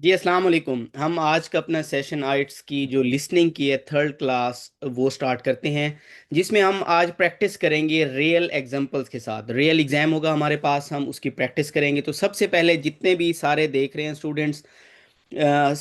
जी अस्सलाम वालेकुम। हम आज का अपना सेशन आइट्स की जो लिसनिंग की है थर्ड क्लास वो स्टार्ट करते हैं, जिसमें हम आज प्रैक्टिस करेंगे रियल एग्जांपल्स के साथ। रियल एग्जाम होगा हमारे पास, हम उसकी प्रैक्टिस करेंगे। तो सबसे पहले जितने भी सारे देख रहे हैं स्टूडेंट्स,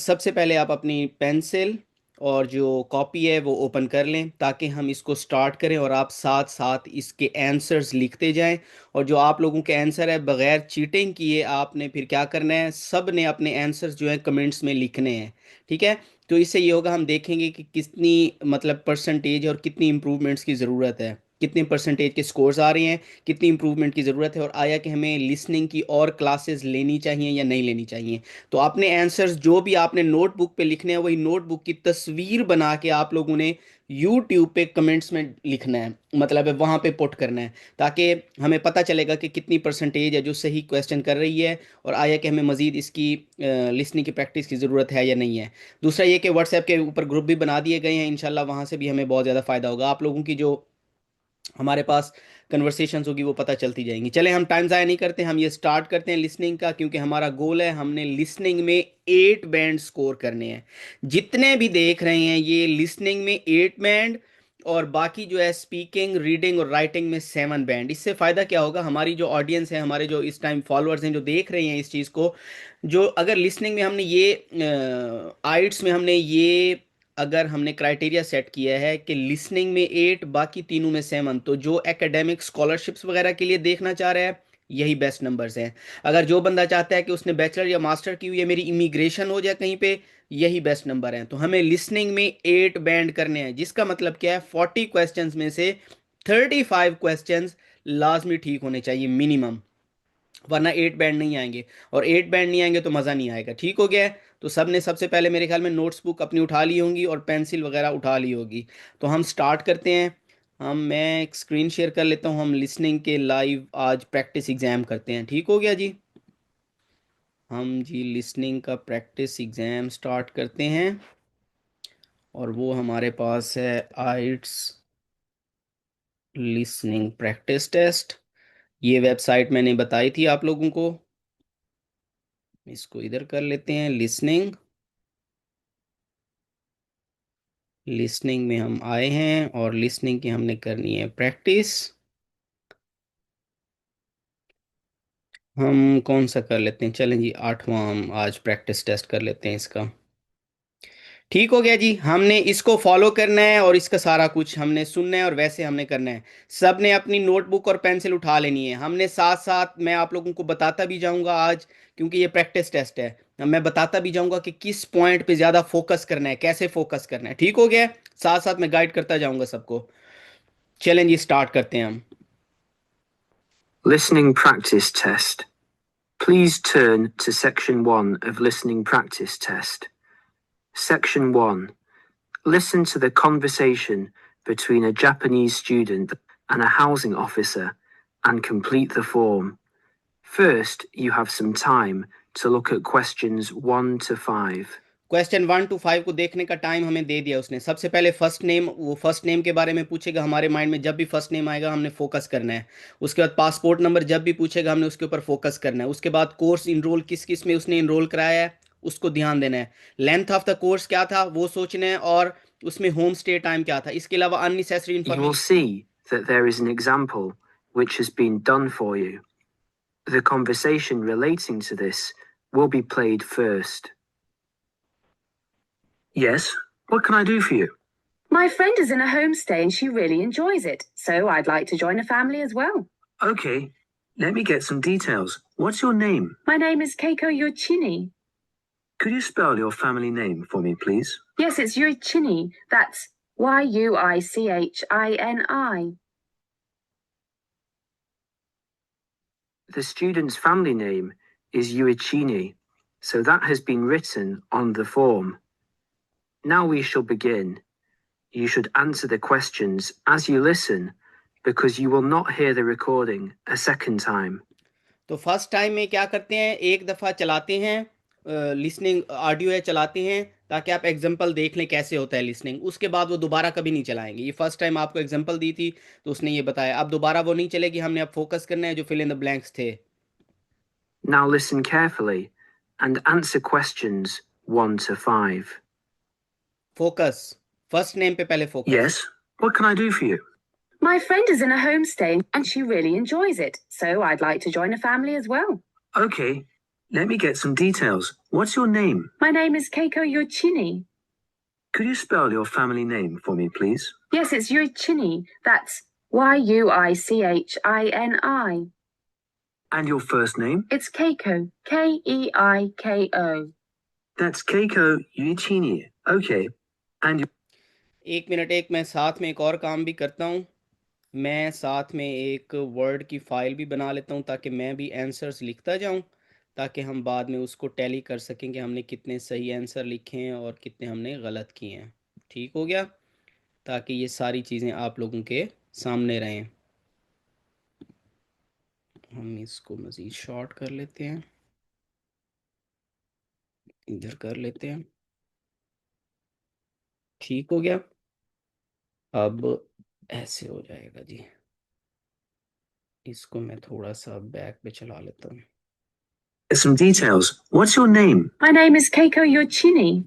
सबसे पहले आप अपनी पेंसिल और जो कॉपी है वो ओपन कर लें ताकि हम इसको स्टार्ट करें और आप साथ साथ इसके आंसर्स लिखते जाएं। और जो आप लोगों के आंसर है, बगैर चीटिंग किए आपने फिर क्या करना है, सब ने अपने आंसर्स जो है कमेंट्स में लिखने हैं। ठीक है। तो इससे ये होगा, हम देखेंगे कि कितनी मतलब परसेंटेज और कितनी इम्प्रूवमेंट्स की ज़रूरत है, कितने परसेंटेज के स्कोर्स आ रहे हैं, कितनी इंप्रूवमेंट की ज़रूरत है, और आया कि हमें लिसनिंग की और क्लासेस लेनी चाहिए या नहीं लेनी चाहिए। तो आपने आंसर्स जो भी आपने नोटबुक पे लिखने हैं, वही नोटबुक की तस्वीर बना के आप लोगों ने यूट्यूब पे कमेंट्स में लिखना है, मतलब है वहाँ पे पुट करना है, ताकि हमें पता चलेगा कि कितनी परसेंटेज है जो सही क्वेश्चन कर रही है, और आया कि हमें मज़ीद इसकी लिसनिंग की प्रैक्टिस की ज़रूरत है या नहीं है। दूसरा ये कि व्हाट्सएप के ऊपर ग्रुप भी बना दिए गए हैं, इंशाल्लाह वहाँ से भी हमें बहुत ज़्यादा फ़ायदा होगा। आप लोगों की जो हमारे पास कन्वर्सेशंस होगी वो पता चलती जाएंगी। चले हम टाइम ज़ाया नहीं करते, हम ये स्टार्ट करते हैं लिसनिंग का, क्योंकि हमारा गोल है हमने लिसनिंग में 8 बैंड स्कोर करने हैं। जितने भी देख रहे हैं ये लिसनिंग में 8 बैंड, और बाकी जो है स्पीकिंग, रीडिंग और राइटिंग में 7 बैंड। इससे फ़ायदा क्या होगा, हमारी जो ऑडियंस है, हमारे जो इस टाइम फॉलोअर्स हैं जो देख रहे हैं इस चीज़ को, जो अगर लिसनिंग में हमने ये आइट्स में हमने ये अगर हमने क्राइटेरिया सेट किया है कि लिसनिंग में 8, बाकी तीनों में 7, तो जो एकेडमिक स्कॉलरशिप्स वगैरह के लिए देखना चाह रहा है यही बेस्ट नंबर्स हैं। अगर जो बंदा चाहता है कि उसने बैचलर या मास्टर की हुई है, मेरी इमिग्रेशन हो जाए कहीं पे, यही बेस्ट नंबर हैं। तो हमें लिसनिंग में 8 बैंड करने हैं, जिसका मतलब क्या है, 40 क्वेश्चंस में से 35 क्वेश्चंस लाजमी ठीक होने चाहिए मिनिमम, वरना 8 बैंड नहीं आएंगे। और 8 बैंड नहीं आएंगे तो मज़ा नहीं आएगा। ठीक हो गया है। तो सब ने सबसे पहले मेरे ख्याल में नोट्स बुक अपनी उठा ली होंगी और पेंसिल वगैरह उठा ली होगी। तो हम स्टार्ट करते हैं। मैं एक स्क्रीन शेयर कर लेता हूँ, हम लिसनिंग के लाइव आज प्रैक्टिस एग्जाम करते हैं। ठीक हो गया जी। हम जी लिसनिंग का प्रैक्टिस एग्जाम स्टार्ट करते हैं, और वो हमारे पास है आइट्स लिसनिंग प्रैक्टिस टेस्ट। ये वेबसाइट मैंने बताई थी आप लोगों को। इसको इधर कर लेते हैं, लिसनिंग। लिसनिंग में हम आए हैं और लिसनिंग की हमने करनी है प्रैक्टिस। हम कौन सा कर लेते हैं, चलें जी 8वां हम आज प्रैक्टिस टेस्ट कर लेते हैं इसका। ठीक हो गया जी। हमने इसको फॉलो करना है और इसका सारा कुछ हमने सुनना है और वैसे हमने करना है। सब ने अपनी नोटबुक और पेंसिल उठा लेनी है। हमने साथ साथ मैं आप लोगों को बताता भी जाऊंगा आज, क्योंकि ये प्रैक्टिस टेस्ट है, मैं बताता भी जाऊंगा कि किस पॉइंट पे ज़्यादा फोकस करना है, कैसे फोकस करना है। ठीक हो गया। साथ साथ मैं गाइड करता जाऊंगा सबको। चलें जी स्टार्ट करते हैं हम। Listening practice test. Please turn to section 1 of listening practice test. Section 1. Listen to the conversation between a Japanese student and a housing officer and complete the form. First, you have some time to look at questions 1 to 5. Question 1 to 5 को देखने का time हमें दे दिया उसने। सबसे पहले first name, वो first name के बारे में पूछेगा। हमारे माइंड में जब भी फर्स्ट नेम आएगा हमने फोकस करना है। उसके बाद पासपोर्ट नंबर जब भी पूछेगा हमने उसके ऊपर फोकस करना है। उसके बाद कोर्स इनरोल किस किस में उसने इनरोल कराया है उसको ध्यान देना है। लेंथ ऑफ द कोर्स क्या था वो सोचना है, और उसमें होम स्टे टाइम क्या था। इसके अलावा unnecessary You will information. see that there is an example which has been done for you. The conversation relating to this will be played first. Yes, what can I do for you? My friend is in a homestay and she really enjoys it, so I'd like to join a family as well. Okay, let me get some details. What's your name? My name is Keiko Yurchini. Could you spell your family name for me, please? Yes, it's Yurchini. That's Yuichini. The student's family name is Uichini, so that has been written on the form. Now we shall begin. You should answer the questions as you listen, because you will not hear the recording a second time. तो first time में क्या करते हैं, एक दफ़ा चलाते हैं listening audio है, चलाते हैं ताकि आप एग्जांपल देख लें कैसे होता है लिसनिंग। उसके बाद वो दोबारा कभी नहीं चलाएंगे। ये फर्स्ट टाइम आपको एग्जांपल दी थी तो उसने ये बताया, अब दोबारा वो नहीं चलेगी। हमने अब फोकस करना है जो फिल इन द ब्लैंक्स थे। Now listen carefully and answer questions 1 to 5. Focus. First name पे पहले focus. Yes, what can I do for you? My friend is in a homestay and she really enjoys it, so I'd like to join a family as well. Okay, let me get some details. What's your name? My name is Keiko Yurchini. Could you spell your family name for me, please? Yes, it's Yurchini. That's Yuichini. And your first name? It's Keiko, Keiko. That's Keiko Yuichini. Okay, and एक minute, एक मैं साथ में एक और काम भी करता हूँ. मैं साथ में एक वर्ड की फाइल भी बना लेता हूँ ताकि मैं भी आंसर्स लिखता जाऊँ, ताकि हम बाद में उसको टैली कर सकें कि हमने कितने सही आंसर लिखे हैं और कितने हमने गलत किए हैं. ठीक हो गया? ताकि ये सारी चीज़ें आप लोगों के सामने रहें. हम इसको मज़ीद शॉर्ट कर लेते हैं, इधर कर लेते हैं. ठीक हो गया? अब ऐसे हो जाएगा जी. इसको मैं थोड़ा सा बैक पे चला लेता हूँ. some details. What's your name? My name is Keiko Yurchini.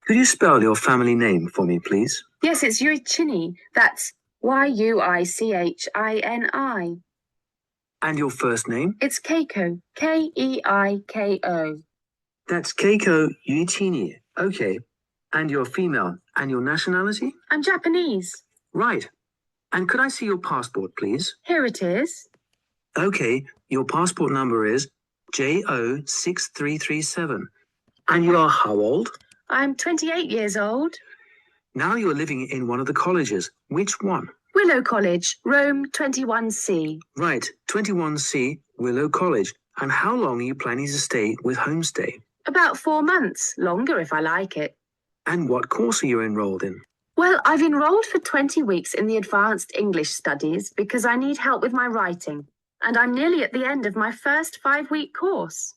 Could you spell your family name for me, please? Yes, it's Yurchini. That's Yuichini. And your first name? It's Keiko, Keiko. That's Keiko Yuichini. Okay, and you're female. And your nationality? I'm Japanese. Right. And could I see your passport, please? Here it is. Okay, your passport number is JO6337. And you are how old? I'm 28 years old. Now you're living in one of the colleges. Which one? Willow College, Rome 21C. Right, 21C, Willow College. And how long are you planning to stay with Homestay? About 4 months, longer if I like it. And what course are you enrolled in? Well, I've enrolled for 20 weeks in the Advanced English Studies because I need help with my writing. And I'm nearly at the end of my first 5-week course.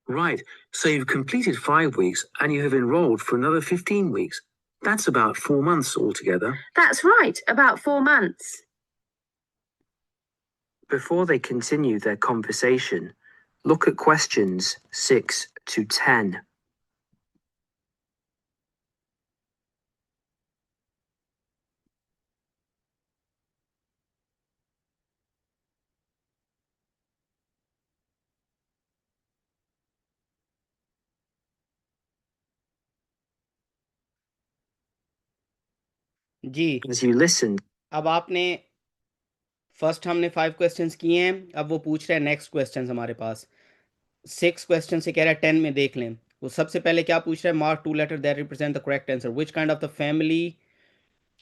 Right, so you've completed 5 weeks and you have enrolled for another 15 weeks. That's about 4 months altogether. That's right, about 4 months. Before they continue their conversation, look at questions 6 to 10. Ji, As you listen, अब आपने first हमने 5 questions किए हैं. अब वो पूछ रहा है नेक्स्ट क्वेश्चंस हमारे पास 6 क्वेश्चन से कह रहा है 10 में देख लें. वो सबसे पहले क्या पूछ रहा है? Mark 2 letter that represent the correct answer. Which kind of the family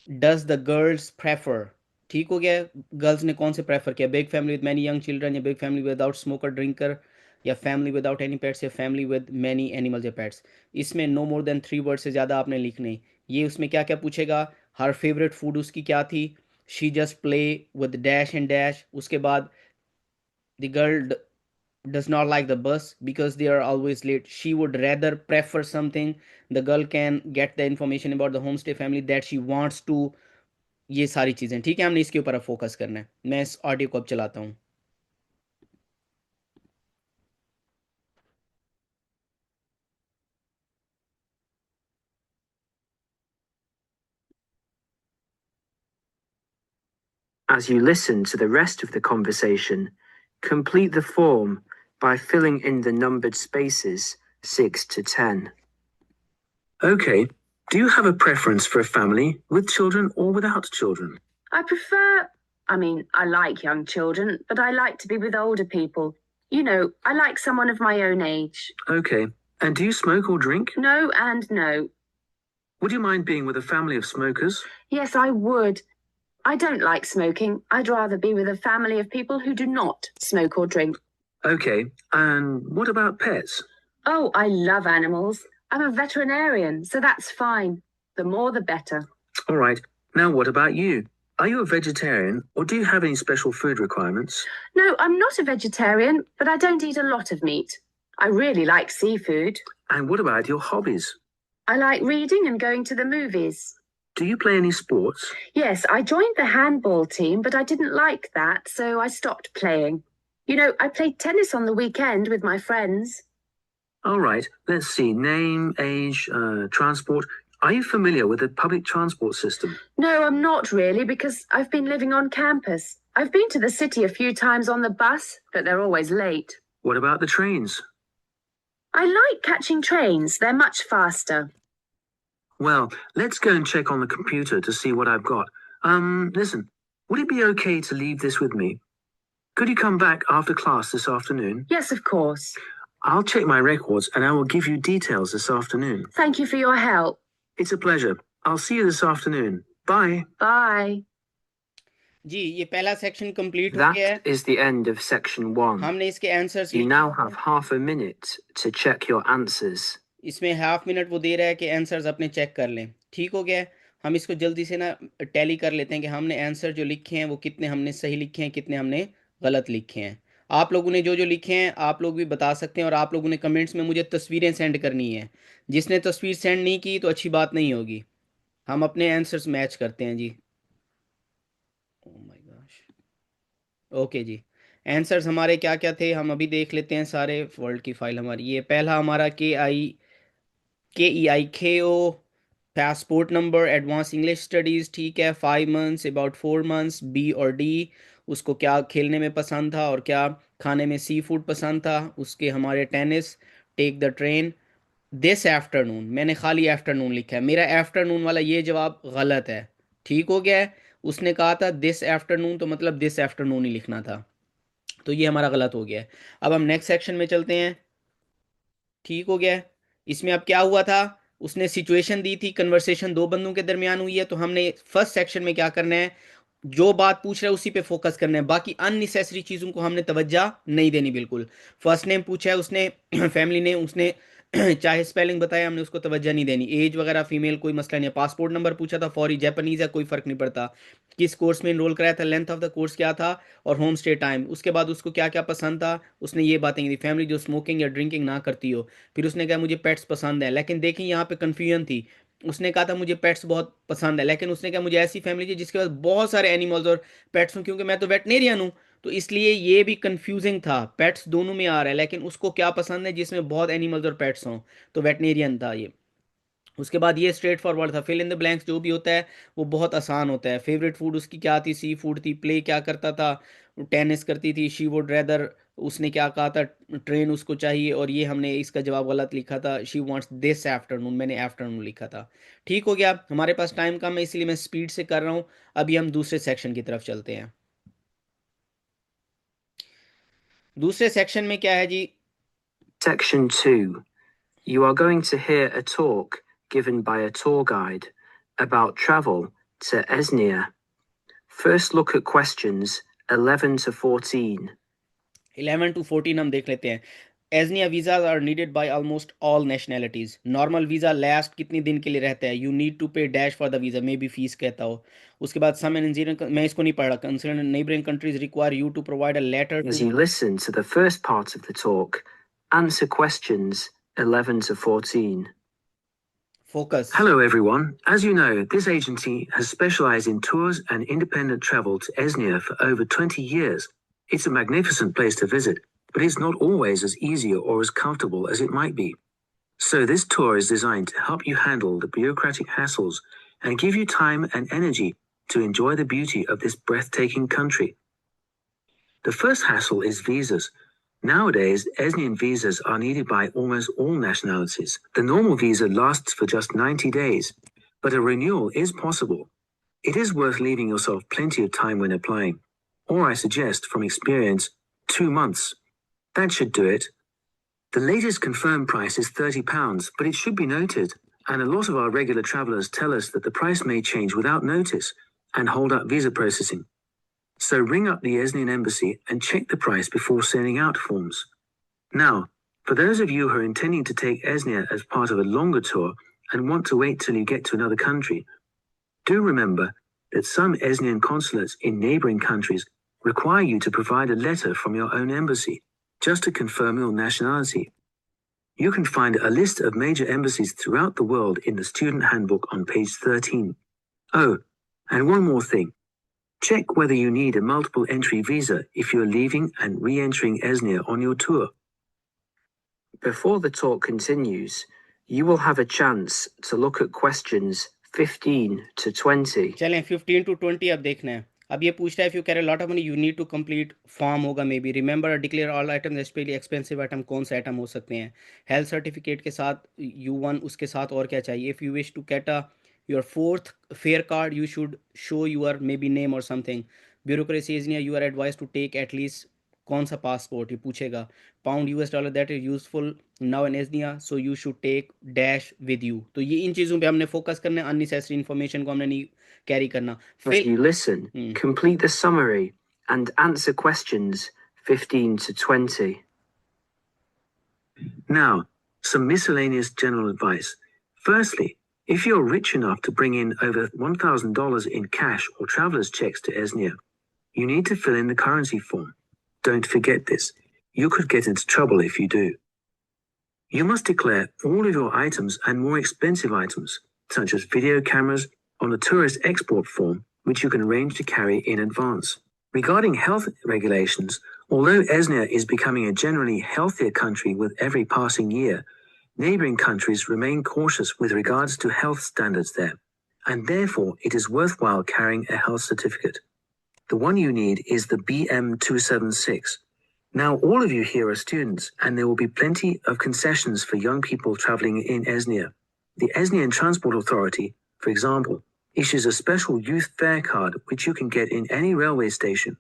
does the girls prefer? ठीक हो गया. गर्ल्स ने कौन से प्रेफर किया? Big family with many young children, या big family without smoker drinker, या फैमिली विदाउट एनी पेट्स, या फैमिली विद मैनी एनिमल्स या पेट्स. इसमें नो मोर देन 3 वर्ड से ज़्यादा आपने लिखने. ये उसमें क्या क्या पूछेगा? हर फेवरेट फूड उसकी क्या थी? She just play with dash and dash. उसके बाद the girl does not like the bus because they are always late. She would rather prefer something. The girl can get the information about the homestay family that she wants to. ये सारी चीज़ें ठीक है, हमने इसके ऊपर focus करना है. मैं इस ऑडियो को अब चलाता हूँ. as you listen to the rest of the conversation, complete the form by filling in the numbered spaces 6 to 10. Okay, do you have a preference for a family with children or without children? I like young children, but I like to be with older people. You know, I like someone of my own age. Okay, and do you smoke or drink? No and no. Would you mind being with a family of smokers? Yes, I would. I don't like smoking. I'd rather be with a family of people who do not smoke or drink. Okay, and what about pets? Oh, I love animals. I'm a veterinarian, so that's fine. The more the better. All right, now what about you? Are you a vegetarian or do you have any special food requirements? No, I'm not a vegetarian, but I don't eat a lot of meat. I really like seafood. And what about your hobbies? I like reading and going to the movies. Do you play any sports? Yes, I joined the handball team, but I didn't like that, so I stopped playing. You know, I played tennis on the weekend with my friends. All right, let's see. Name, age, transport. Are you familiar with the public transport system? No, I'm not really, because I've been living on campus. I've been to the city a few times on the bus, but they're always late. What about the trains? I like catching trains, they're much faster. Well, let's go and check on the computer to see what I've got. Listen, would it be okay to leave this with me? Could you come back after class this afternoon? Yes, of course. I'll check my records and I will give you details this afternoon. Thank you for your help. It's a pleasure. I'll see you this afternoon. Bye. Bye. जी ये पहला section complete हो गया है। That is the end of section 1. हमने इसके answers You now have half a minute to check your answers. इसमें half minute वो दे रहा है कि आंसर्स अपने चेक कर लें। ठीक हो गया है। हम इसको जल्दी से ना टैली कर लेते हैं कि हमने आंसर जो लिखे हैं वो कितने हमने सही लिखे हैं, कितने हमने गलत लिखे हैं। आप लोगों ने जो जो लिखे हैं आप लोग भी बता सकते हैं, और आप लोगों ने कमेंट्स में मुझे तस्वीरें सेंड करनी है। जिसने तस्वीर सेंड नहीं की तो अच्छी बात नहीं होगी। हम अपने आंसर्स मैच करते हैं जी। Oh my gosh. ओके जी, आंसर्स हमारे क्या क्या थे हम अभी देख लेते हैं सारे। वर्ल्ड की फाइल हमारी ये पहला हमारा KEIKO passport number advance English studies. ठीक है, 5 मंथ्स अबाउट 4 मंथ्स। बी और डी, उसको क्या खेलने में पसंद था और क्या खाने में सी फूड पसंद था। उसके हमारे tennis, take the train. This afternoon, मैंने खाली आफ्टरनून लिखा है, मेरा आफ्टरनून वाला ये जवाब गलत है। ठीक हो गया है। उसने कहा था दिस आफ्टरनून, तो मतलब दिस आफ्टरनून ही लिखना था, तो ये हमारा गलत हो गया है। अब हम नेक्स्ट सेक्शन में चलते हैं। ठीक हो गया है। इसमें अब क्या हुआ था, उसने सिचुएशन दी थी, कन्वर्सेशन दो बंदों के दरमियान हुई है, तो हमने फर्स्ट सेक्शन में क्या करना है, जो बात पूछ रहा है उसी पे फोकस करना है। बाकी अननेसेसरी चीज़ों को हमने तवज्जो नहीं देनी बिल्कुल। फर्स्ट नेम पूछा है उसने फैमिली नेम उसने चाहे स्पेलिंग बताया, हमने उसको तवज्जो नहीं देनी। एज वगैरह फीमेल कोई मसला नहीं है। पासपोर्ट नंबर पूछा था, फॉरी जापानीज है, कोई फ़र्क नहीं पड़ता। किस कोर्स में इनरोल कराया था, लेंथ ऑफ द कोर्स क्या था, और होम स्टे टाइम। उसके बाद उसको क्या क्या पसंद था, उसने ये बातें की थी। फैमिली जो स्मोकिंग या ड्रिंकिंग ना करती हो। फिर उसने कहा मुझे पेट्स पसंद है, लेकिन देखिए यहाँ पे कन्फ्यूजन थी। उसने कहा था मुझे पेट्स बहुत पसंद है, लेकिन उसने कहा मुझे ऐसी फैमिली चाहिए जिसके पास बहुत सारे एनिमल्स और पेट्स हों, क्योंकि मैं तो वेटनेरियन हूँ। तो इसलिए ये भी कंफ्यूजिंग था। पेट्स दोनों में आ रहा है, लेकिन उसको क्या पसंद है जिसमें बहुत एनिमल्स और पेट्स हों, तो वेटनेरियन था ये। उसके बाद ये स्ट्रेट फॉरवर्ड था। फिल इन द ब्लैंक्स जो भी होता है वो बहुत आसान होता है। फेवरेट फूड उसकी क्या थी, सी फूड थी। प्ले क्या करता था, टेनिस करती थी। शी वुड रेदर, उसने क्या कहा था, ट्रेन उसको चाहिए। और ये हमने इसका जवाब गलत लिखा था, शी वांट्स दिस आफ्टरनून, मैंने आफ्टरनून लिखा था। ठीक हो गया। हमारे पास टाइम कम है इसलिए मैं स्पीड से कर रहा हूँ। अभी हम दूसरे सेक्शन की तरफ चलते हैं। दूसरे सेक्शन में क्या है जी, Section 2. You are going to hear a talk given by a tour guide about travel to Esnia. First look at questions 11 to 14. 11 to 14 हम देख लेते हैं। Agnia visas are needed by almost all nationalities. Normal visa last कितने दिन के लिए रहता है, you need to pay dash for the visa, maybe fees कहता हो। उसके बाद सम मैं इसको नहीं पढ़ रहा। Concern neighbouring countries require you to provide a letter As you listen to the first part of the talk, answer questions 11 to 14. Focus. Hello everyone. As you know, this agency has specialized in tours and independent travel to Esnia for over 20 years. It's a magnificent place to visit, but it's not always as easy or as comfortable as it might be. So this tour is designed to help you handle the bureaucratic hassles and give you time and energy to enjoy the beauty of this breathtaking country. The first hassle is visas. Nowadays, Esnian visas are needed by almost all nationalities. The normal visa lasts for just 90 days, but a renewal is possible. It is worth leaving yourself plenty of time when applying, or I suggest from experience, 2 months. That should do it. The latest confirmed price is £30, but it should be noted, and a lot of our regular travellers tell us that the price may change without notice and hold up visa processing. So ring up the Esnian embassy and check the price before sending out forms. Now, for those of you who are intending to take Esnia as part of a longer tour and want to wait till you get to another country, do remember that some Esnian consulates in neighboring countries require you to provide a letter from your own embassy just to confirm your nationality. You can find a list of major embassies throughout the world in the student handbook on page 13. Oh, and one more thing. Check whether you need a multiple entry visa if you're leaving and re-entering Esnia on your tour. Before the talk continues, you will have a chance to look at questions 15 to 20. चलें 15 to 20 अब देखना है. अब ये पूछ रहा है, if you carry a lot of money you need to complete form होगा maybe. Remember declare all items specially expensive item. कौन से आइटम हो सकते हैं? हेल्थ सर्टिफिकेट के साथ U1, उसके साथ और क्या चाहिए? If you wish to get a your fourth fair card you should show your maybe name और something. Bureaucracy is near, you are advise to take at least कौन सा पासपोर्ट, ये पूछेगा. Pound US$ that is useful now in Agnia so you should take dash with you. तो ये इन चीज़ों पे हमने फोकस करना है. अननेसेसरी इन्फॉर्मेशन को हमने नहीं कैरी करना. As you listen, Hmm. complete the summary and answer questions 15 to 20. Now, some miscellaneous general advice. Firstly, if you're rich enough to bring in over $1,000 in cash or traveler's checks to Esnia, you need to fill in the currency form. Don't forget this. You could get into trouble if you do. You must declare all of your items and more expensive items, such as video cameras, on the tourist export form, which you can arrange to carry in advance. Regarding health regulations, although Esnia is becoming a generally healthier country with every passing year, neighboring countries remain cautious with regards to health standards there, and therefore it is worthwhile carrying a health certificate. The one you need is the BM276. Now, all of you here are students, and there will be plenty of concessions for young people traveling in Esnia. The Esnian Transport Authority, for example, issues a special youth fare card which you can get in any railway station.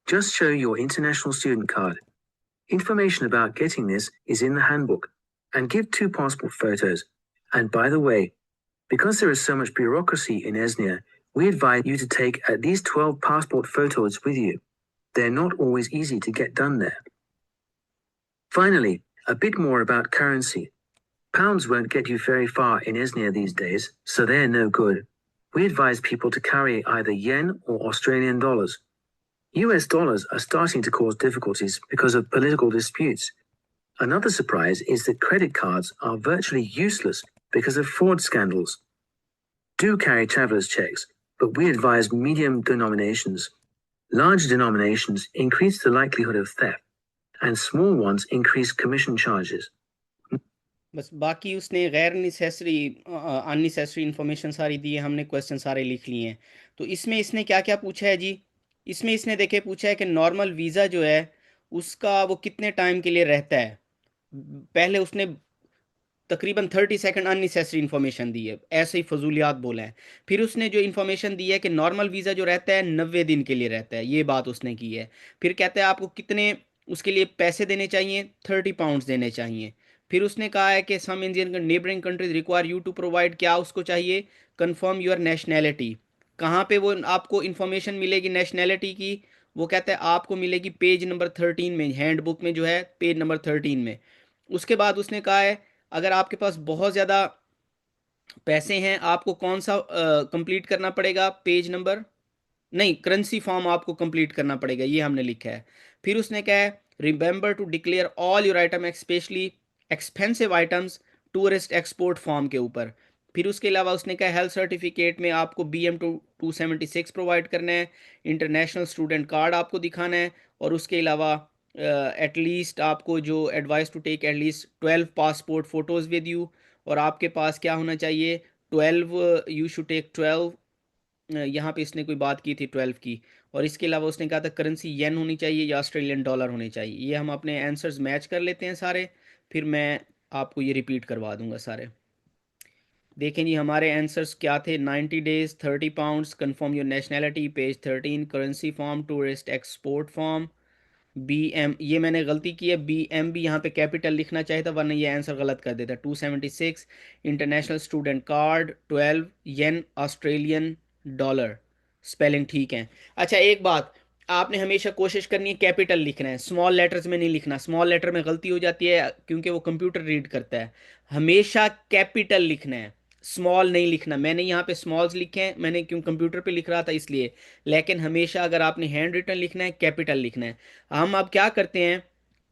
Just show your international student card. Information about getting this is in the handbook, and give 2 passport photos. And by the way, because there is so much bureaucracy in Esnia, we advise you to take at least 12 passport photos with you. They're not always easy to get done there. Finally, a bit more about currency. Pounds won't get you very far in Esnia these days, so they're no good. We advise people to carry either yen or Australian dollars. US dollars are starting to cause difficulties because of political disputes. Another surprise is that credit cards are virtually useless because of fraud scandals. Do carry traveler's checks, but we advise medium denominations. Large denominations increase the likelihood of theft, and small ones increase commission charges. बस बाकी उसने गैर necessary unnecessary information सारी दी है. हमने question सारे लिख लिए हैं. तो इसमें इसने क्या क्या पूछा है जी? इसमें इसने देखे पूछा है कि नॉर्मल वीज़ा जो है उसका वो कितने टाइम के लिए रहता है. पहले उसने तकरीबन 30 सेकंड अननेसेसरी इन्फॉर्मेशन दी है, ऐसे ही फजूलियात बोला है. फिर उसने जो इन्फॉर्मेशन दी है कि नॉर्मल वीज़ा जो रहता है 90 दिन के लिए रहता है, ये बात उसने की है. फिर कहता है आपको कितने उसके लिए पैसे देने चाहिए, £30 देने चाहिए. फिर उसने कहा है कि some Indian neighbouring countries require you to provide, क्या उसको चाहिए? Confirm your nationality. कहाँ पे वो आपको इन्फॉर्मेशन मिलेगी नेशनैलिटी की? वो कहता है आपको मिलेगी पेज नंबर 13 में, हैंडबुक में जो है पेज नंबर 13 में. उसके बाद उसने कहा है अगर आपके पास बहुत ज़्यादा पैसे हैं आपको कौन सा कंप्लीट करना पड़ेगा? पेज नंबर नहीं, करेंसी फॉर्म आपको कंप्लीट करना पड़ेगा, ये हमने लिखा है. फिर उसने कहा है remember to declare all your item specially expensive items tourist export form के ऊपर. फिर उसके अलावा उसने कहा हेल्थ सर्टिफिकेट में आपको BM276 प्रोवाइड करना है. इंटरनेशनल स्टूडेंट कार्ड आपको दिखाना है. और उसके अलावा एटलीस्ट आपको जो advice to take at least 12 passport photos with you. और आपके पास क्या होना चाहिए? 12, यू शुड टेक 12. यहाँ पे इसने कोई बात की थी 12 की. और इसके अलावा उसने कहा था करेंसी येन होनी चाहिए या ऑस्ट्रेलियन डॉलर होने चाहिए. ये हम अपने आंसर्स मैच कर लेते हैं सारे, फिर मैं आपको ये रिपीट करवा दूंगा सारे. देखें जी हमारे आंसर्स क्या थे. 90 days, £30, confirm your nationality, page 13, currency form, tourist export form, BM, ये मैंने गलती की है, BM भी यहाँ पे कैपिटल लिखना चाहिए था वरना ये आंसर गलत कर देता. 276, इंटरनेशनल स्टूडेंट कार्ड, 12 येन ऑस्ट्रेलियन डॉलर. स्पेलिंग ठीक है. अच्छा एक बात, आपने हमेशा कोशिश करनी है कैपिटल लिखना है, स्मॉल लेटर्स में नहीं लिखना. स्मॉल लेटर में गलती हो जाती है क्योंकि वो कंप्यूटर रीड करता है. हमेशा कैपिटल लिखना है, स्मॉल नहीं लिखना. मैंने यहाँ पे स्मॉल्स लिखे हैं, मैंने क्यों कंप्यूटर पे लिख रहा था इसलिए. लेकिन हमेशा अगर आपने हैंड रिटन लिखना है कैपिटल लिखना है. हम अब क्या करते हैं,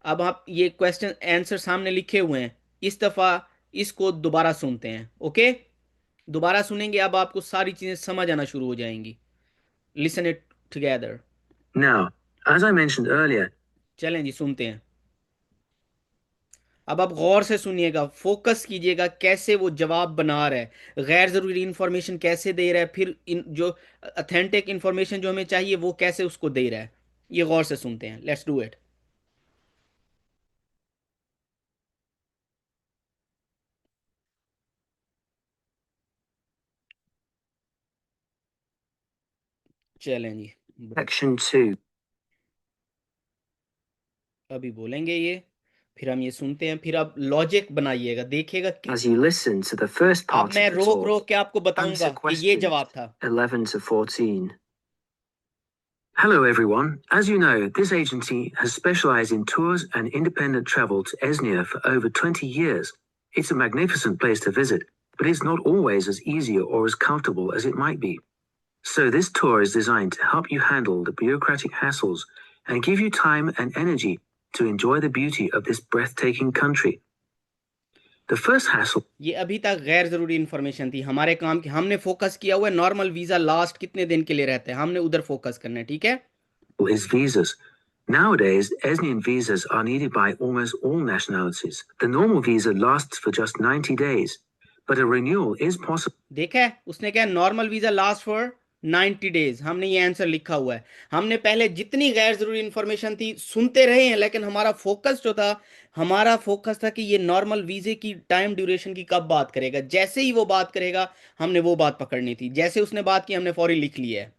अब आप ये क्वेश्चन आंसर सामने लिखे हुए हैं, इस दफ़ा इसको दोबारा सुनते हैं. ओके, दोबारा सुनेंगे अब आपको सारी चीज़ें समझ आना शुरू हो जाएंगी. Listen it together. Now, as I mentioned earlier, चलें जी सुनते हैं. अब आप गौर से सुनिएगा, फोकस कीजिएगा कैसे वो जवाब बना रहा है, गैर जरूरी इंफॉर्मेशन कैसे दे रहा है, फिर इन जो अथेंटिक इंफॉर्मेशन जो हमें चाहिए वो कैसे उसको दे रहा है। ये गौर से सुनते हैं, लेट्स डू इट। चलें जी, Section 2. अभी बोलेंगे ये, फिर हम ये सुनते हैं, फिर आप लॉजिक बनाइएगा, देखिएगा कि As you listen to the first अब part मैं of the रोक talk, रोक के आपको बताऊंगा answer कि ये questions जवाब था। 11 to 14. Hello, everyone. As you know, this agency has specialized in tours and independent travel to Esnia for over 20 years. It's a magnificent place to visit, but it's not always as easy or as comfortable as it might be. So, this tour is designed to help you handle the bureaucratic hassles and give you time and energy to enjoy the beauty of this breathtaking country. The first hassle ये अभी तक गैर जरूरी information थी हमारे काम की, हमने फोकस किया हुआ है नॉर्मल वीजा लास्ट कितने दिन के लिए रहते हैं, हमने उधर फोकस करना है, ठीक है। is visas. Nowadays, Esnian visas are needed by almost all nationalities. The normal visa lasts for just 90 days, but a renewal is possible. देखा है उसने क्या, normal visa last for 90 days, हमने ये आंसर लिखा हुआ है। हमने पहले जितनी गैर जरूरी इंफॉर्मेशन थी सुनते रहे हैं, लेकिन हमारा फोकस जो था, हमारा फोकस था कि ये नॉर्मल वीजे की टाइम ड्यूरेशन की कब बात करेगा, जैसे ही वो बात करेगा हमने वो बात पकड़नी थी, जैसे उसने बात की हमने फौरी लिख लिया है।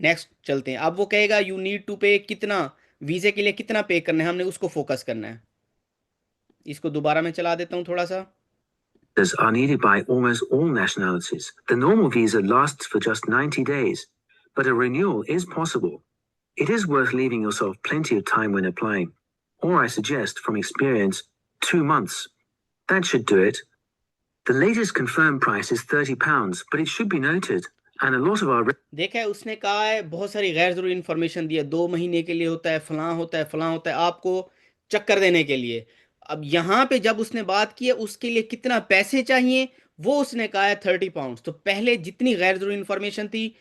नेक्स्ट चलते हैं, अब वो कहेगा यू नीड टू पे कितना, वीजे के लिए कितना पे करना है, हमने उसको फोकस करना है। इसको दोबारा मैं चला देता हूं थोड़ा सा। Visas are needed by almost all nationalities. The normal visa lasts for just 90 days, but a renewal is possible. It is worth leaving yourself plenty of time when applying, or I suggest from experience, 2 months. That should do it. The latest confirmed price is £30, but it should be noted, and a lot of our देखा है उसने कहा है बहुत सारी गैर जरूरी information दी है, 2 महीने के लिए होता है, फलां होता है, फलां होता है, आपको चक्कर देने के लिए। अब यहाँ पे जब उसने बात की है उसके लिए कितना पैसे चाहिए, वो उसने कहा है 30 पाउंड। तो पहले जितनी गैर जरूरी इंफॉर्मेशन थी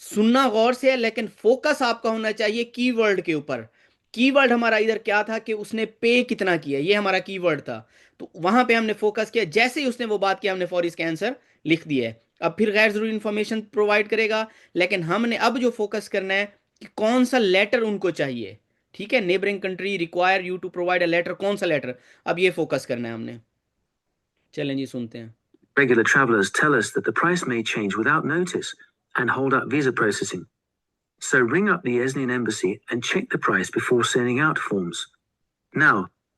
सुनना गौर से है, लेकिन फोकस आपका होना चाहिए कीवर्ड के ऊपर। कीवर्ड हमारा इधर क्या था कि उसने पे कितना किया, ये हमारा कीवर्ड था, तो वहां पे हमने फोकस किया, जैसे ही उसने वो बात की हमने फौरी इसका आंसर लिख दिया है। अब फिर गैर जरूरी इंफॉर्मेशन प्रोवाइड करेगा, लेकिन हमने अब जो फोकस करना है कि कौन सा लेटर उनको चाहिए, ठीक है। Neighbouring country require you to provide a letter, कौन सा लेटर, अब ये फोकस करना है हमने। चलें जी सुनते हैं। regular travelers tell us that the price may change without notice and hold up visa processing. So ring up the Esnian embassy and check the price before sending out forms. Now,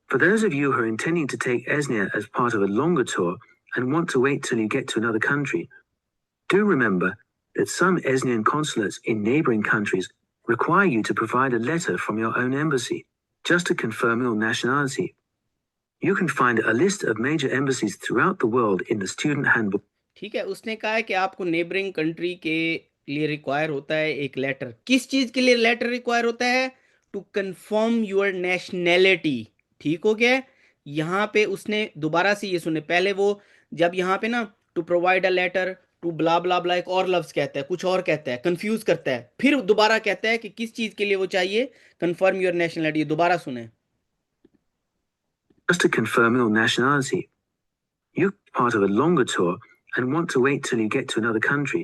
for those of you who are intending to take Esnia as part of a longer tour and want to wait till you get to another country, do remember that some Esnian consulates in neighboring countries require you to provide a letter from your own embassy just to confirm your nationality. You can find a list of major embassies throughout the world in the student handbook. ठीक है, उसने कहा है कि आपको neighbouring country के लिए require होता है एक लेटर। किस चीज के लिए लेटर रिक्वायर होता है? To confirm your nationality. ठीक हो गया। यहाँ पे उसने दोबारा से ये सुने, पहले वो जब यहाँ पे ना to provide a letter to blah blah blah एक और लफ्ज कहता है, कुछ और कहता है, कंफ्यूज करता है, फिर दोबारा कहता है कि किस चीज के लिए वो चाहिए, कंफर्म योर नेशनैलिटी। दोबारा सुने। Just to confirm your nationality. You're part of a longer tour and want to wait till you get to another country.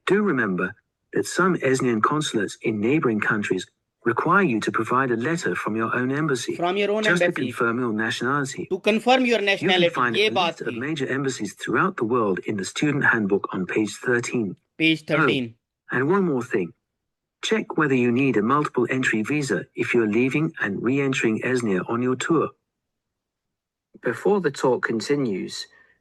Do remember that some Esnian consulates in neighboring countries require you to provide a letter from your own embassy from your own just to embassy, confirm your nationality. To confirm your You can nationality, find ये a बात list of थी major embassies throughout the world in the student handbook on page 13. Page 13। And one more thing. Check whether you need a multiple entry visa if you're leaving and re-entering Esnia on your tour. Before the talk continues,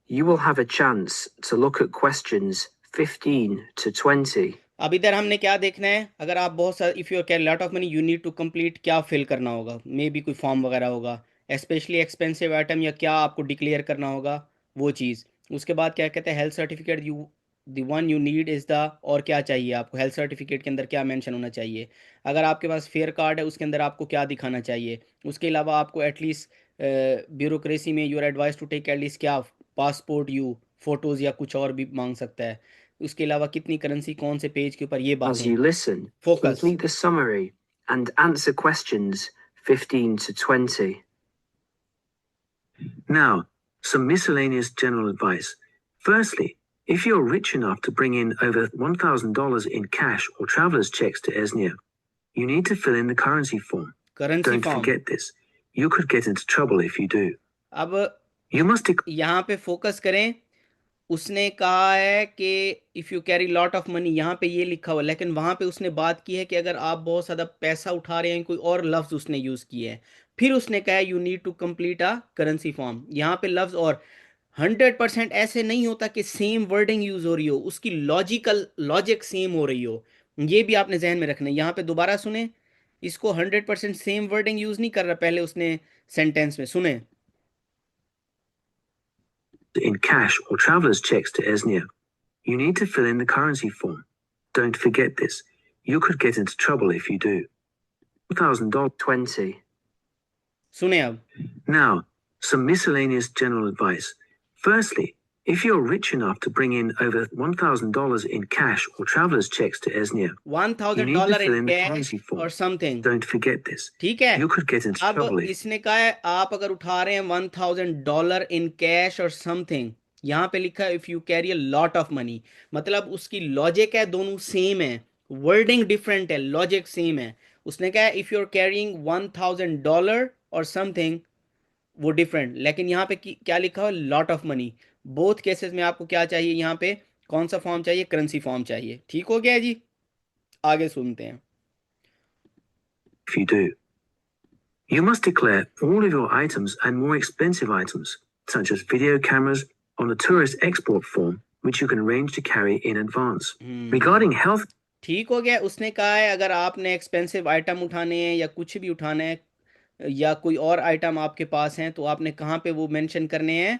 you will have a chance to look at questions 15 to 20. अब इधर हमने क्या देखना है, अगर आप बहुत सारा if you carry lot of money you need to complete, क्या फिल करना होगा, मे बी कोई फॉर्म वगैरह होगा, स्पेशली एक्सपेंसिव आइटम या क्या आपको डिक्लेयर करना होगा वो चीज़। उसके बाद क्या कहते हैं, health certificate you the one you need is the, और क्या चाहिए आपको हेल्थ सर्टिफिकेट के अंदर क्या मेंशन होना चाहिए, अगर आपके पास फेयर कार्ड है उसके अंदर आपको क्या दिखाना चाहिए। उसके अलावा आपको एटलीस्ट ब्यूरोक्रेसी में your advice to take at least क्या पासपोर्ट यू फोटोज़ या कुछ और भी मांग सकता है। उसके अलावा कितनी करेंसी कौन से पेज के ऊपर, ये As बातें। you listen, focus. complete the summary and answer questions 15 to 20. Now, some miscellaneous general advice. Firstly, if you're rich enough to bring in over $1,000 in cash or traveler's checks to Esnia, you need to fill in the currency form. Currency Don't form. forget this. You could get into trouble if you do. अब You must यहाँ पे focus करें। उसने कहा है कि if you carry lot of money, यहाँ पे ये लिखा हुआ, लेकिन वहाँ पे उसने बात की है कि अगर आप बहुत ज़्यादा पैसा उठा रहे हैं, कोई और लफ्ज़ उसने यूज़ किया है। फिर उसने कहा है you need to complete a currency form. यहाँ पे लफ्ज़ और 100% ऐसे नहीं होता कि सेम वर्डिंग यूज़ हो रही हो, उसकी लॉजिक सेम हो रही हो। ये भी आपने जहन में रखना है। यहाँ पे दोबारा सुने, इसको 100% सेम वर्डिंग यूज़ नहीं कर रहा पहले उसने सेंटेंस में। सुने, in cash or traveler's checks to Esnia. You need to fill in the currency form. Don't forget this. You could get into trouble if you do. $1,000. 20. सुने अब। Now, some miscellaneous general advice. Firstly, if you're rich enough to bring in over $1,000 in cash or traveler's checks to Esnia, you need to $1,000 fill in in the cash currency form. or something। Don't forget this. ठीक है। You could get into अब trouble if इसने कहा है आप अगर उठा रहे हैं $1,000 इन कैश और समथिंग, यहाँ पे लिखा है if you carry a lot of money, मतलब उसकी लॉजिक है, दोनों सेम है, वर्डिंग डिफरेंट है, लॉजिक सेम है। उसने कहा है इफ यू आर कैरिंग $1,000 और समथिंग, वो डिफरेंट, लेकिन यहाँ पे क्या लिखा हुआ, lot of money. Both cases में आपको क्या चाहिए, यहाँ पे कौन सा फॉर्म चाहिए, करेंसी फॉर्म चाहिए। ठीक हो गया जी, आगे सुनते हैं। you do. You must declare all of your items and more expensive items, such as video cameras, on the tourist export form, which you can arrange to carry in advance. Regarding health, ठीक हो गया। उसने कहा है अगर आपने expensive item उठाने हैं या कुछ भी उठाना है या कोई और आइटम आपके पास हैं, तो आपने कहाँ पे वो मेंशन करने हैं,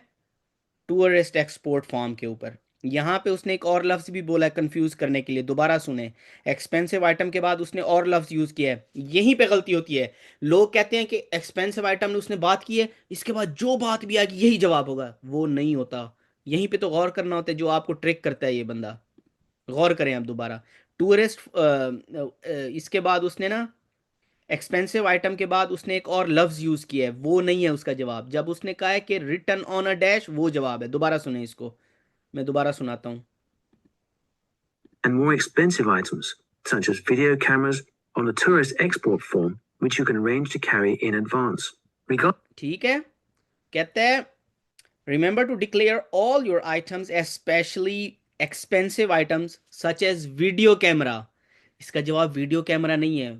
टूरिस्ट एक्सपोर्ट फॉर्म के ऊपर। यहाँ पे उसने एक और लफ्ज़ भी बोला है कंफ्यूज करने के लिए, दोबारा सुने। एक्सपेंसिव आइटम के बाद उसने और लफ्ज़ यूज़ किया है, यहीं पे गलती होती है। लोग कहते हैं कि एक्सपेंसिव आइटम में उसने बात की है, इसके बाद जो बात भी आएगी यही जवाब होगा, वो नहीं होता। यहीं पे तो गौर करना होता है, जो आपको ट्रिक करता है ये बंदा। गौर करें आप दोबारा। टूरिस्ट इसके बाद उसने ना एक्सपेंसिव आइटम के बाद उसने एक और लफ्ज़ यूज़ किया है, वो नहीं है उसका जवाब। जब उसने कहा है कि रिटर्न ऑन अ डैश, वो जवाब है। दोबारा सुने इसको, मैं दोबारा सुनाता हूँ। and more expensive items, such as video cameras, on the tourist export form, which you can arrange to carry in advance. ठीक है, कहते हैं remember to declare all your items especially expensive items such as video camera. इसका जवाब video camera नहीं है।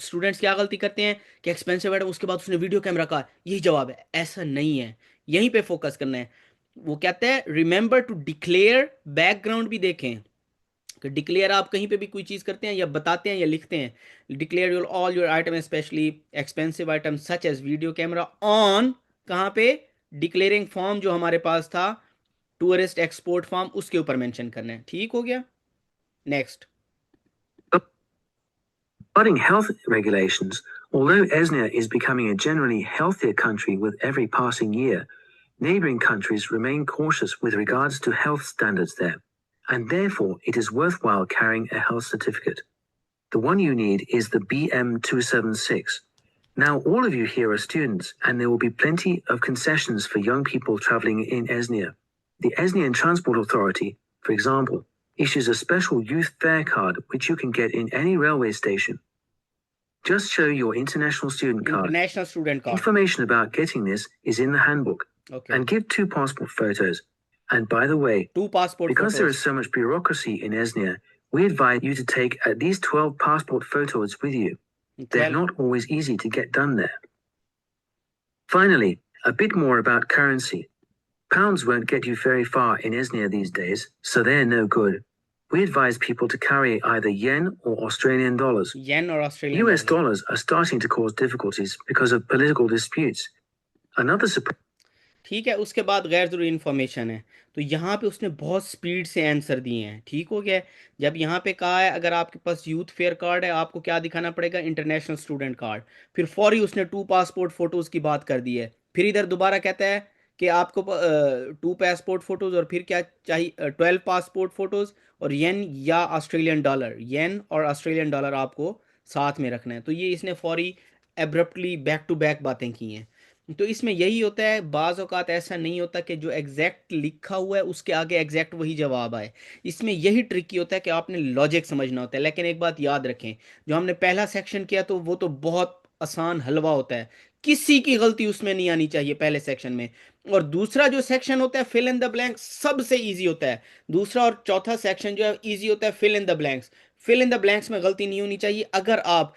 Students क्या गलती करते हैं कि एक्सपेंसिव आइटम, उसके बाद उसने वीडियो कैमरा कहा, यही जवाब है। ऐसा नहीं है, यहीं पे फोकस करना है। वो कहते हैं रिमेंबर टू डिक्लेयर, बैकग्राउंड भी देखें कि डिक्लेयर आप कहीं पे भी कोई चीज़ करते हैं या बताते हैं या लिखते हैं, declare your all your item specially expensive item such as video camera on, कहाँ पे, डिक्लेयरिंग फॉर्म जो हमारे पास था टूरिस्ट एक्सपोर्ट फॉर्म, उसके ऊपर मेंशन करना है। ठीक हो गया, next. Regarding health regulations, although Esnia is becoming a generally healthier country with every passing year, neighboring countries remain cautious with regards to health standards there, and therefore it is worthwhile carrying a health certificate. The one you need is the BM276. Now, all of you here are students, and there will be plenty of concessions for young people traveling in Esnia. The Esnian Transport Authority, for example, issues a special youth fare card which you can get in any railway station. Just show your international student card. International student card. Information about getting this is in the handbook. Okay. And give 2 passport photos. And by the way, 2 passport because photos. there is so much bureaucracy in Esnia, we advise you to take at least 12 passport photos with you. They're not always easy to get done there. Finally, a bit more about currency. Pounds won't get you very far in Esnia these days, so they're no good. We advise people to carry either yen or Australian dollars. Yen or Australian US dollars are starting to cause difficulties because of political disputes. Another ठीक है, उसके बाद गैर ज़रूरी information है, तो यहाँ पे उसने बहुत स्पीड से आंसर दिए हैं। ठीक हो गया। जब यहाँ पे कहा है अगर आपके पास यूथ फेयर कार्ड है, आपको क्या दिखाना पड़ेगा, इंटरनेशनल स्टूडेंट कार्ड। फिर फौरी उसने 2 पासपोर्ट फ़ोटोज़ की बात कर दी है। फिर इधर दोबारा कहता है कि आपको 2 पासपोर्ट फ़ोटोज़ और फिर क्या चाहिए, 12 पासपोर्ट फ़ोटोज़ और येन या ऑस्ट्रेलियन डॉलर, येन और ऑस्ट्रेलियन डॉलर आपको साथ में रखना है। तो ये इसने फौरी एब्रप्टली बैक टू बैक बातें की हैं। तो इसमें यही होता है, बाज़ औक़ात ऐसा नहीं होता कि जो एग्जैक्ट लिखा हुआ है उसके आगे एग्जैक्ट वही जवाब आए। इसमें यही ट्रिकी होता है कि आपने लॉजिक समझना होता है। लेकिन एक बात याद रखें, जो हमने पहला सेक्शन किया तो वो तो बहुत आसान हलवा होता है, किसी की गलती उसमें नहीं आनी चाहिए पहले सेक्शन में। और दूसरा जो सेक्शन होता है फिल इन द ब्लैंक्स, सबसे ईजी होता है। दूसरा और चौथा सेक्शन जो है ईजी होता है fill in the blanks. Fill in the blanks में गलती नहीं होनी चाहिए। अगर आप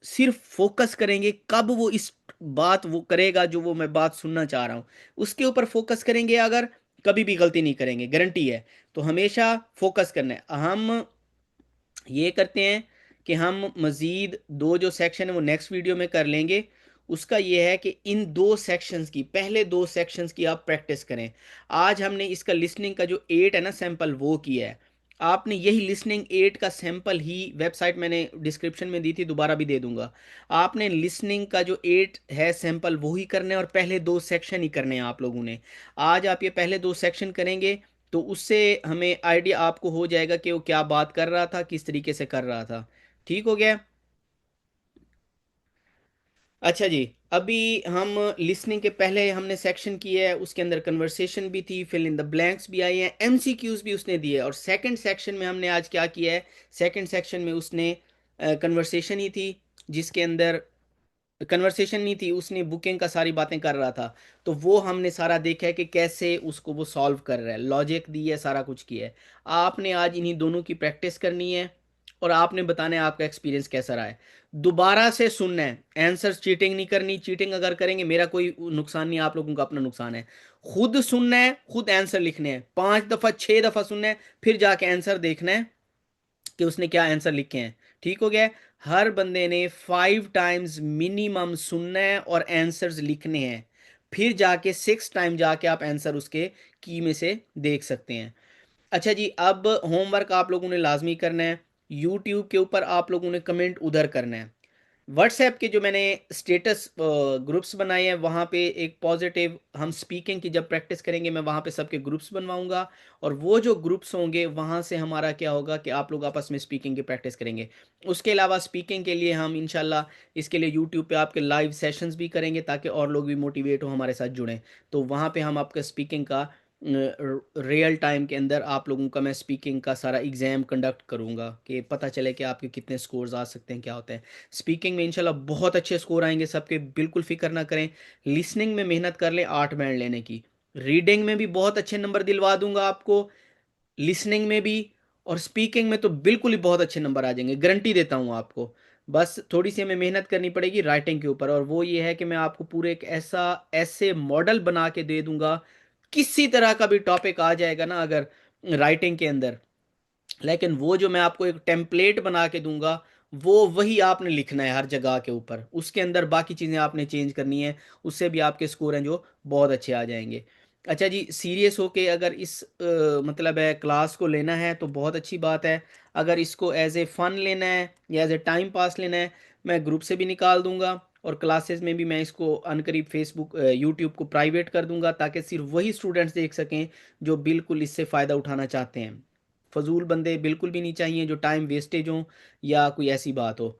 सिर्फ फोकस करेंगे कब वो इस बात वो करेगा जो वो मैं बात सुनना चाह रहा हूं, उसके ऊपर फोकस करेंगे, अगर कभी भी गलती नहीं करेंगे, गारंटी है। तो हमेशा फोकस करना है। हम ये करते हैं कि हम मज़ीद दो जो सेक्शन है वो नेक्स्ट वीडियो में कर लेंगे। उसका ये है कि इन दो सेक्शंस की, पहले दो सेक्शंस की आप प्रैक्टिस करें। आज हमने इसका लिसनिंग का जो 8 है ना सैंपल, वो किया है। आपने यही लिसनिंग 8 का सैंपल ही, वेबसाइट मैंने डिस्क्रिप्शन में दी थी, दोबारा भी दे दूंगा। आपने लिसनिंग का जो 8 है सैंपल वो ही करने हैं और पहले दो सेक्शन ही करने हैं आप लोगों ने। आज आप ये पहले दो सेक्शन करेंगे तो उससे हमें आइडिया आपको हो जाएगा कि वो क्या बात कर रहा था, किस तरीके से कर रहा था। ठीक हो गया? अच्छा जी, अभी हम लिसनिंग के पहले हमने सेक्शन किया है, उसके अंदर कन्वर्सेशन भी थी, फिल इन द ब्लैंक्स भी आई हैं, एमसीक्यूज भी उसने दिए। और सेकंड सेक्शन में हमने आज क्या किया है, सेकंड सेक्शन में उसने कन्वर्सेशन ही थी, जिसके अंदर कन्वर्सेशन नहीं थी, उसने बुकिंग का सारी बातें कर रहा था। तो वो हमने सारा देखा है कि कैसे उसको वो सॉल्व कर रहा है, लॉजिक दी है, सारा कुछ किया है। आपने आज इन्हीं दोनों की प्रैक्टिस करनी है और आपने बताना है आपका एक्सपीरियंस कैसा रहा है। दोबारा से सुनना है आंसर, चीटिंग नहीं करनी। चीटिंग अगर करेंगे मेरा कोई नुकसान नहीं, आप लोगों का अपना नुकसान है। खुद सुनना है, खुद आंसर लिखने हैं, 5 दफा 6 दफा सुनना है, फिर जाके आंसर देखना है कि उसने क्या आंसर लिखे हैं। ठीक हो गया? हर बंदे ने 5 टाइम्स मिनिमम सुनना है और आंसर्स लिखने हैं, फिर जाके 6 टाइम जाके आप आंसर उसके की में से देख सकते हैं। अच्छा जी, अब होमवर्क आप लोगों ने लाजमी करना है। यूट्यूब के ऊपर आप लोगों ने कमेंट उधर करना है। व्हाट्सएप के जो मैंने स्टेटस ग्रुप्स बनाए हैं वहाँ पे एक पॉजिटिव, हम स्पीकिंग की जब प्रैक्टिस करेंगे मैं वहाँ पे सबके ग्रुप्स बनवाऊंगा। और वो जो ग्रुप्स होंगे वहाँ से हमारा क्या होगा कि आप लोग आपस में स्पीकिंग की प्रैक्टिस करेंगे। उसके अलावा स्पीकिंग के लिए हम इंशाल्लाह इसके लिए यूट्यूब पे आपके लाइव सेशंस भी करेंगे ताकि और लोग भी मोटिवेट हो हमारे साथ जुड़ें। तो वहाँ पे हम आपका स्पीकिंग का रियल टाइम के अंदर आप लोगों का मैं स्पीकिंग का सारा एग्ज़ाम कंडक्ट करूँगा कि पता चले कि आपके कितने स्कोर्स आ सकते हैं, क्या होता है। स्पीकिंग में इंशाल्लाह बहुत अच्छे स्कोर आएंगे सबके, बिल्कुल फिक्र ना करें। लिसनिंग में मेहनत कर लें 8 बैंड लेने की। रीडिंग में भी बहुत अच्छे नंबर दिलवा दूंगा आपको, लिसनिंग में भी। और स्पीकिंग में तो बिल्कुल ही बहुत अच्छे नंबर आ जाएंगे, गारंटी देता हूँ आपको। बस थोड़ी सी हमें मेहनत करनी पड़ेगी राइटिंग के ऊपर, और वो ये है कि मैं आपको पूरे एक ऐसा ऐसे मॉडल बना के दे दूंगा, किसी तरह का भी टॉपिक आ जाएगा ना अगर राइटिंग के अंदर, लेकिन वो जो मैं आपको एक टेम्पलेट बना के दूंगा वो वही आपने लिखना है हर जगह के ऊपर। उसके अंदर बाकी चीज़ें आपने चेंज करनी है, उससे भी आपके स्कोर हैं जो बहुत अच्छे आ जाएंगे। अच्छा जी, सीरियस होके अगर इस मतलब है क्लास को लेना है तो बहुत अच्छी बात है। अगर इसको एज ए फ़न लेना है या एज ए टाइम पास लेना है, मैं ग्रुप से भी निकाल दूंगा और क्लासेस में भी मैं इसको अनकरीब फेसबुक यूट्यूब को प्राइवेट कर दूंगा ताकि सिर्फ वही स्टूडेंट्स देख सकें जो बिल्कुल इससे फ़ायदा उठाना चाहते हैं। फजूल बंदे बिल्कुल भी नहीं चाहिए जो टाइम वेस्टेज हो या कोई ऐसी बात हो।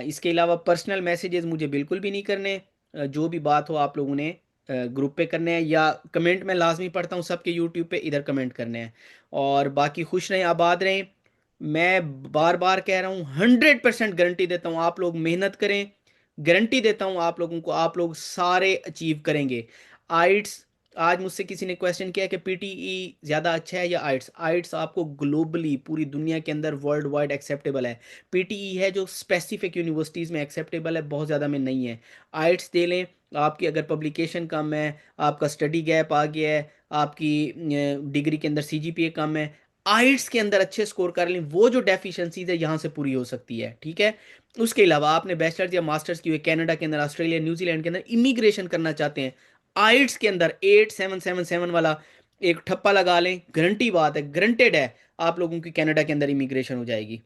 इसके अलावा पर्सनल मैसेजेस मुझे बिल्कुल भी नहीं करने। जो भी बात हो आप लोगों ने ग्रुप पे करने हैं या कमेंट में लाजमी पढ़ता हूँ सबके यूट्यूब पे, इधर कमेंट करने हैं। और बाकी खुश रहें, आबाद रहें। मैं बार बार कह रहा हूँ, 100% गारंटी देता हूँ आप लोग मेहनत करें, गारंटी देता हूँ आप लोगों को, आप लोग सारे अचीव करेंगे। आइट्स, आज मुझसे किसी ने क्वेश्चन किया कि पीटीई ज़्यादा अच्छा है या आइट्स। आइट्स आपको ग्लोबली पूरी दुनिया के अंदर वर्ल्ड वाइड एक्सेप्टेबल है। पीटीई है जो स्पेसिफिक यूनिवर्सिटीज़ में एक्सेप्टेबल है, बहुत ज़्यादा में नहीं है। आइट्स दे लें। आपकी अगर पब्लिकेशन कम है, आपका स्टडी गैप आ गया है, आपकी डिग्री के अंदर सीजीपीए कम है, आइट्स के अंदर अच्छे स्कोर कर लें, वो जो डेफिशिएंसीज है यहाँ से पूरी हो सकती है। ठीक है? उसके अलावा आपने बैचलर्स या मास्टर्स की हुई कनाडा के अंदर, ऑस्ट्रेलिया, न्यूजीलैंड के अंदर इमिग्रेशन करना चाहते हैं, आइट्स के अंदर 8777 वाला एक ठप्पा लगा लें, गारंटी बात है, गारंटेड है आप लोगों की कनाडा के अंदर इमिग्रेशन हो जाएगी।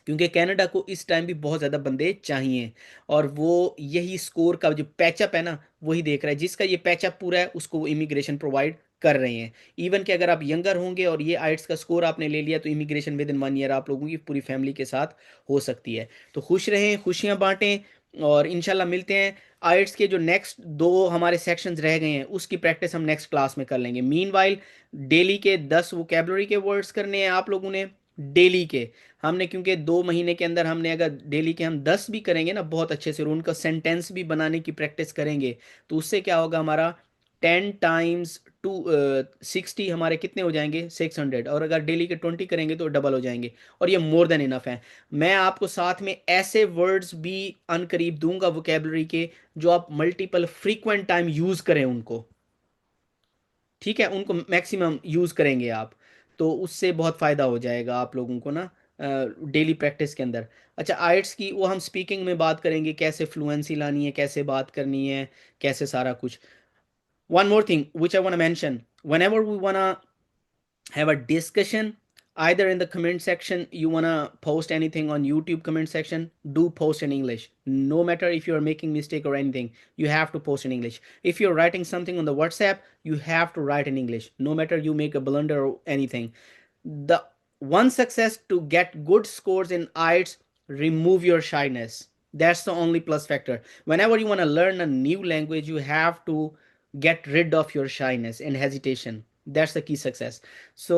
क्योंकि कनाडा को इस टाइम भी बहुत ज़्यादा बंदे चाहिए और वो यही स्कोर का जो पैचअप है ना वही देख रहा है, जिसका ये पैचअप पूरा है उसको वो इमिग्रेशन प्रोवाइड कर रहे हैं। इवन कि अगर आप यंगर होंगे और ये आइट्स का स्कोर आपने ले लिया तो इमिग्रेशन विद इन 1 ईयर आप लोगों की पूरी फैमिली के साथ हो सकती है। तो खुश रहें, खुशियां बांटें और इंशाल्लाह मिलते हैं। आइट्स के जो नेक्स्ट दो हमारे सेक्शंस रह गए हैं उसकी प्रैक्टिस हम नेक्स्ट क्लास में कर लेंगे। मीनवाइल डेली के 10 वोकेबलरी के वर्ड्स करने हैं आप लोगों ने, डेली के। हमने क्योंकि 2 महीने के अंदर हमने अगर डेली के हम 10 भी करेंगे ना बहुत अच्छे से, और उनका सेंटेंस भी बनाने की प्रैक्टिस करेंगे, तो उससे क्या होगा, हमारा 10 टाइम्स 2 60 हमारे कितने हो जाएंगे, 600। और अगर डेली के 20 करेंगे तो डबल हो जाएंगे, और ये मोर देन इनफ है। मैं आपको साथ में ऐसे वर्ड्स भी अनकरीब दूंगा वोकेबलरी के जो आप मल्टीपल फ्रीक्वेंट टाइम यूज करें उनको, ठीक है, उनको मैक्सिमम यूज करेंगे आप, तो उससे बहुत फायदा हो जाएगा आप लोगों को ना डेली प्रैक्टिस के अंदर। अच्छा, आइट्स की वो हम स्पीकिंग में बात करेंगे, कैसे फ्लुएंसी लानी है, कैसे बात करनी है, कैसे सारा कुछ। One more thing which I want to mention, whenever we want to have a discussion, either in the comment section, you want to post anything on YouTube comment section, do post in English. No matter if you're making mistake or anything, you have to post in English. If you're writing something on the WhatsApp, you have to write in English, no matter you make a blunder or anything. The one success to get good scores in IELTS, remove your shyness. That's the only plus factor. Whenever you want to learn a new language, you have to get rid of your shyness and hesitation. That's the key success. So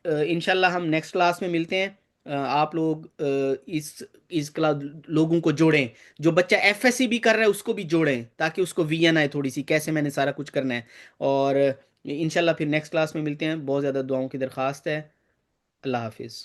इंशाल्लाह हम next class में मिलते हैं। आप लोग इस class लोगों को जोड़ें, जो बच्चा एफएससी भी कर रहा है उसको भी जोड़ें, ताकि उसको वीएन आए थोड़ी सी, कैसे मैंने सारा कुछ करना है। और इंशाल्लाह फिर नेक्स्ट क्लास में मिलते हैं। बहुत ज़्यादा दुआओं की दरख्वास्त है। अल्लाह हाफिज़।